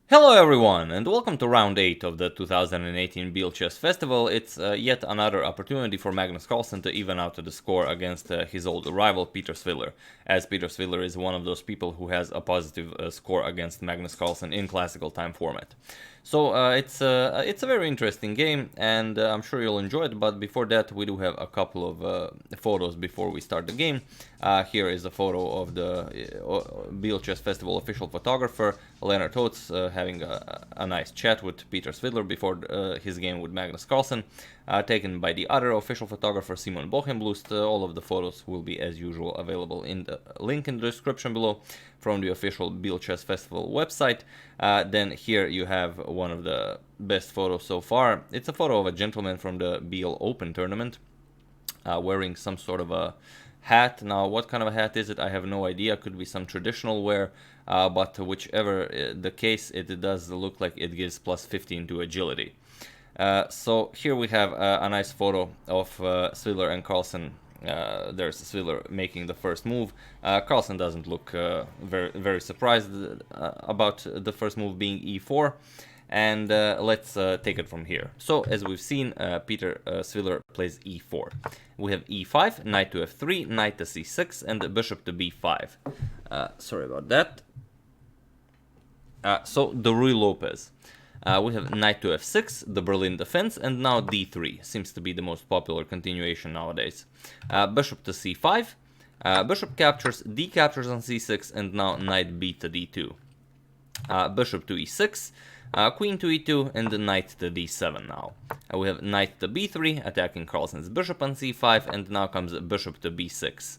Hello everyone, and welcome to round 8 of the 2018 Biel Chess Festival. It's yet another opportunity for Magnus Carlsen to even out the score against his old rival Peter Svidler, as Peter Svidler is one of those people who has a positive score against Magnus Carlsen in classical time format. So it's a very interesting game, and I'm sure you'll enjoy it, but before that we do have a couple of photos before we start the game. Here is a photo of the Biel Chess Festival official photographer, Lennart Ootes, having a nice chat with Peter Svidler before his game with Magnus Carlsen, taken by the other official photographer, Simon Bogenblust. All of the photos will be, as usual, available in the link in the description below from the official Biel Chess Festival website. Then here you have one of the best photos so far. It's a photo of a gentleman from the Biel Open tournament, wearing some sort of a hat. Now, what kind of a hat is it? I have no idea. Could be some traditional wear, but whichever the case, it does look like it gives plus 15 to agility. So here we have a nice photo of Svidler and Carlsen. There's Svidler making the first move. Carlsen doesn't look very surprised about the first move being e4. And let's take it from here. So, as we've seen, Peter Svidler plays e4. We have e5, knight to f3, knight to c6, and bishop to b5. Sorry about that. So, the Rui Lopez. We have knight to f6, the Berlin defense, and now d3. Seems to be the most popular continuation nowadays. Bishop to c5, bishop captures, d captures on c6, and now knight b to d2. Bishop to e6. Queen to e2 and the knight to d7 now. We have knight to b3 attacking Carlsen's bishop on c5, and now comes bishop to b6.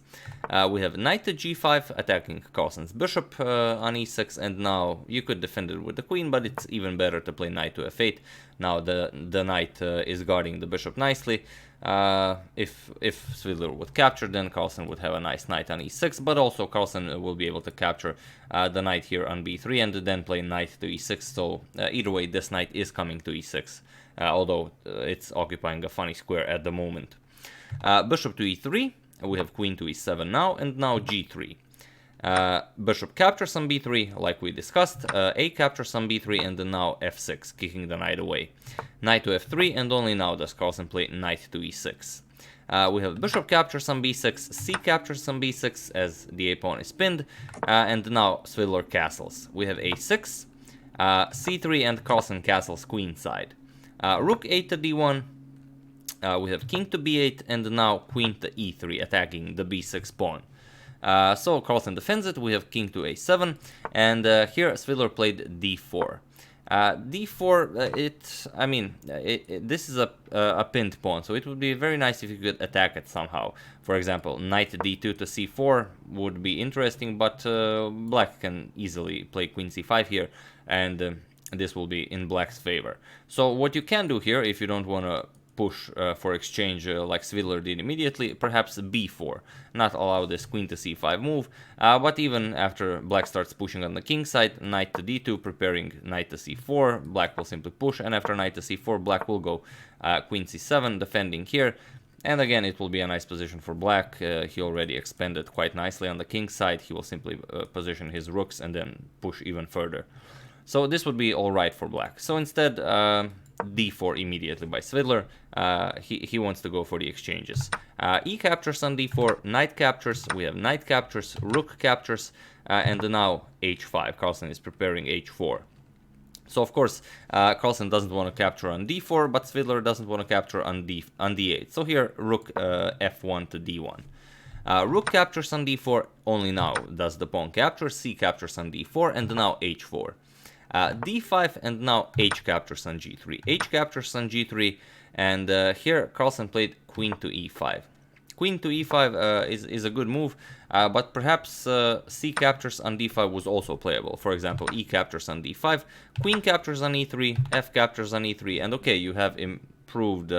We have knight to g5 attacking Carlsen's bishop on e6, and now you could defend it with the queen, but it's even better to play knight to f8. Now the knight is guarding the bishop nicely. If Svidler would capture, then Carlsen would have a nice knight on e6, but also Carlsen will be able to capture the knight here on b3 and then play knight to e6. So either way, this knight is coming to e6, although it's occupying a funny square at the moment. Bishop to e3, we have queen to e7 now, and now g3. Bishop captures on b3, like we discussed, a captures on b3, and then now f6, kicking the knight away. Knight to f3, and only now does Carlsen play knight to e6. We have bishop captures on b6, c captures on b6 as the a-pawn is pinned, and now Svidler castles. We have a6, c3, and Carlsen castles queenside. Rook 8 to d1, we have king to b8, and now queen to e3, attacking the b6 pawn. So Carlsen defends it. We have king to a7, and here Svidler played d4. D4, this is a pinned pawn, so it would be very nice if you could attack it somehow. For example, knight d2 to c4 would be interesting, but black can easily play queen c5 here, and this will be in black's favor. So what you can do here, if you don't want to push for exchange like Svidler did immediately, perhaps b4, not allow this queen to c5 move, but even after black starts pushing on the king side, knight to d2, preparing knight to c4, black will simply push, and after knight to c4, black will go queen c7, defending here, and again it will be a nice position for black. He already expanded quite nicely on the king side. He will simply position his rooks and then push even further. So this would be alright for black. So instead, d4 immediately by Svidler. He wants to go for the exchanges. E captures on d4, knight captures, we have knight captures, rook captures, and now h5. Carlsen is preparing h4. So of course, Carlsen doesn't want to capture on d4, but Svidler doesn't want to capture on d8. So here, rook f1 to d1. Rook captures on d4, only now does the pawn capture, c captures on d4, and now h4. d5, and now h captures on g3. H captures on g3, and here Carlsen played queen to e5. Queen to e5 is a good move, but perhaps c captures on d5 was also playable. For example, e captures on d5, queen captures on e3, f captures on e3, and okay, you have improved.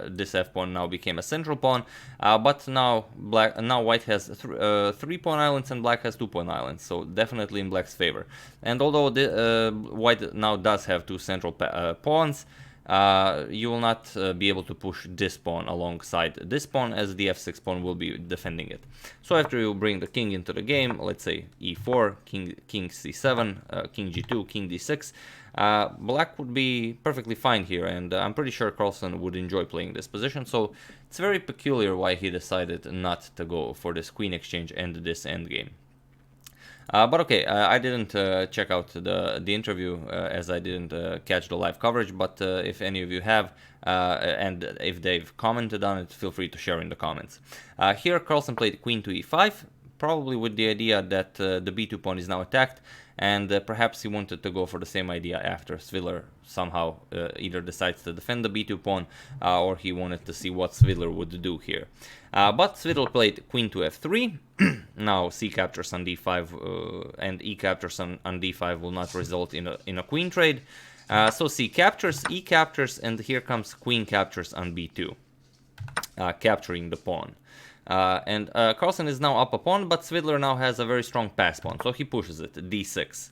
This f-pawn now became a central pawn, but now white has 3 pawn islands and black has 2 pawn islands, so definitely in black's favor. And although white now does have 2 central pawns, you will not be able to push this pawn alongside this pawn, as the f6 pawn will be defending it. So after you bring the king into the game, let's say e4, king c7, king g2, king d6, black would be perfectly fine here, and I'm pretty sure Carlsen would enjoy playing this position, so it's very peculiar why he decided not to go for this queen exchange and this endgame. But okay, I didn't check out the interview as I didn't catch the live coverage, but if any of you have, and if they've commented on it, feel free to share in the comments. Here Carlsen played queen to e5, probably with the idea that the b2 pawn is now attacked, and perhaps he wanted to go for the same idea after Svidler somehow either decides to defend the b2 pawn, or he wanted to see what Svidler would do here. But Svidler played queen to f3, now c captures on d5 and e captures on d5 will not result in a queen trade. So c captures, e captures, and here comes queen captures on b2, capturing the pawn. And Carlsen is now up a pawn, but Svidler now has a very strong pass pawn, so he pushes it, d6.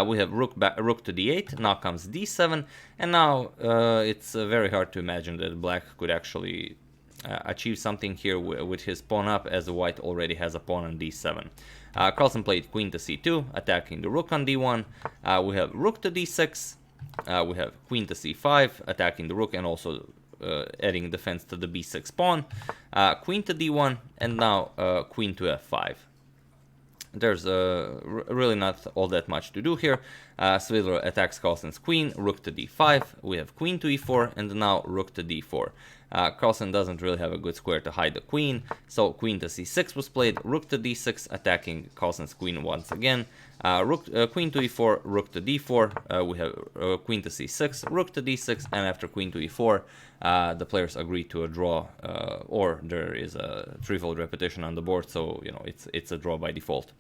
We have rook to d8, now comes d7, and now it's very hard to imagine that black could actually achieve something here with his pawn up, as white already has a pawn on d7. Carlsen played queen to c2, attacking the rook on d1. We have rook to d6, we have queen to c5, attacking the rook and also adding defense to the b6 pawn, queen to d1, and now queen to f5. There's really not all that much to do here. Svidler attacks Carlsen's queen, rook to d5, we have queen to e4, and now rook to d4. Carlsen doesn't really have a good square to hide the queen, so queen to c6 was played, rook to d6, attacking Carlsen's queen once again. Queen to e4, rook to d4, we have queen to c6, rook to d6, and after queen to e4, the players agree to a draw, or there is a threefold repetition on the board, so you know it's a draw by default.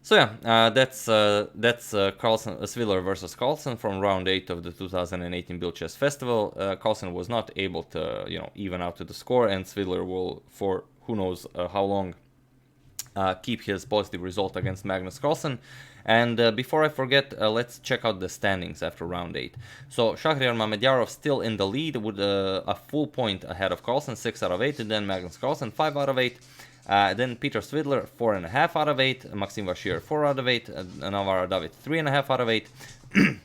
So yeah, that's Svidler versus Carlsen from round 8 of the 2018 Biel Chess Festival. Carlsen was not able to even out to the score, and Svidler will, for who knows how long, keep his positive result against Magnus Carlsen. And before I forget, let's check out the standings after round 8. So Shakhriyar Mamedyarov still in the lead with a full point ahead of Carlsen, 6 out of 8, and then Magnus Carlsen 5 out of 8. Then Peter Svidler 4.5 out of 8, Maxime Vachier 4 out of 8, Navara David 3.5 out of 8,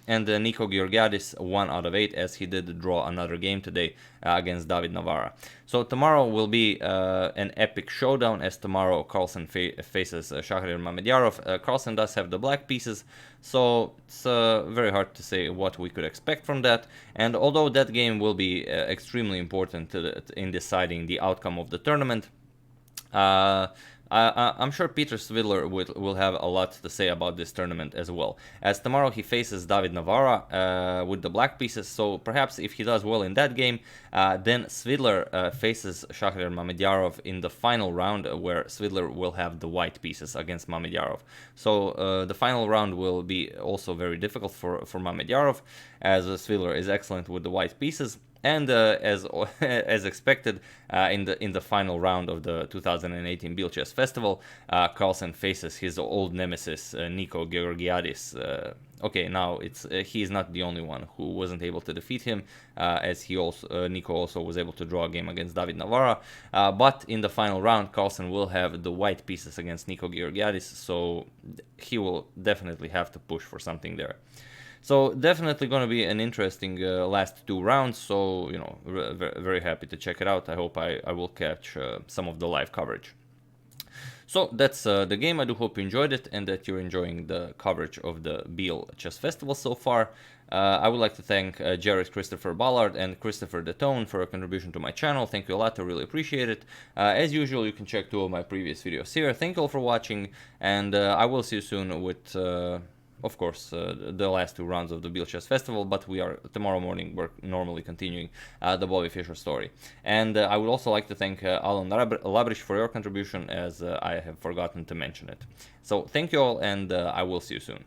and Nico Georgiadis 1 out of 8, as he did draw another game today against David Navara. So tomorrow will be an epic showdown, as tomorrow Carlsen faces Shakhriyar Mamedyarov. Carlsen does have the black pieces, so it's very hard to say what we could expect from that. And although that game will be extremely important in deciding the outcome of the tournament, I'm sure Peter Svidler will have a lot to say about this tournament as well, as tomorrow he faces David Navara with the black pieces, so perhaps if he does well in that game, then Svidler faces Shakhriyar Mamedyarov in the final round, where Svidler will have the white pieces against Mamedyarov. So the final round will be also very difficult for Mamedyarov, as Svidler is excellent with the white pieces. And as expected, in the final round of the 2018 Biel Chess Festival, Carlsen faces his old nemesis Nico Georgiadis. Okay, now he is not the only one who wasn't able to defeat him, as Nico also was able to draw a game against David Navara. But in the final round, Carlsen will have the white pieces against Nico Georgiadis, so he will definitely have to push for something there. So definitely going to be an interesting last 2 rounds, so very happy to check it out. I hope I will catch some of the live coverage. So that's the game. I do hope you enjoyed it and that you're enjoying the coverage of the Biel Chess Festival so far. I would like to thank Jared Christopher Ballard and Christopher Detone for a contribution to my channel. Thank you a lot, I really appreciate it. As usual, you can check 2 of my previous videos here. Thank you all for watching, and I will see you soon with... of course, the last 2 rounds of the Biel Chess Festival, but tomorrow morning we're normally continuing the Bobby Fischer story. And I would also like to thank Alan Labrish for your contribution, as I have forgotten to mention it. So thank you all, and I will see you soon.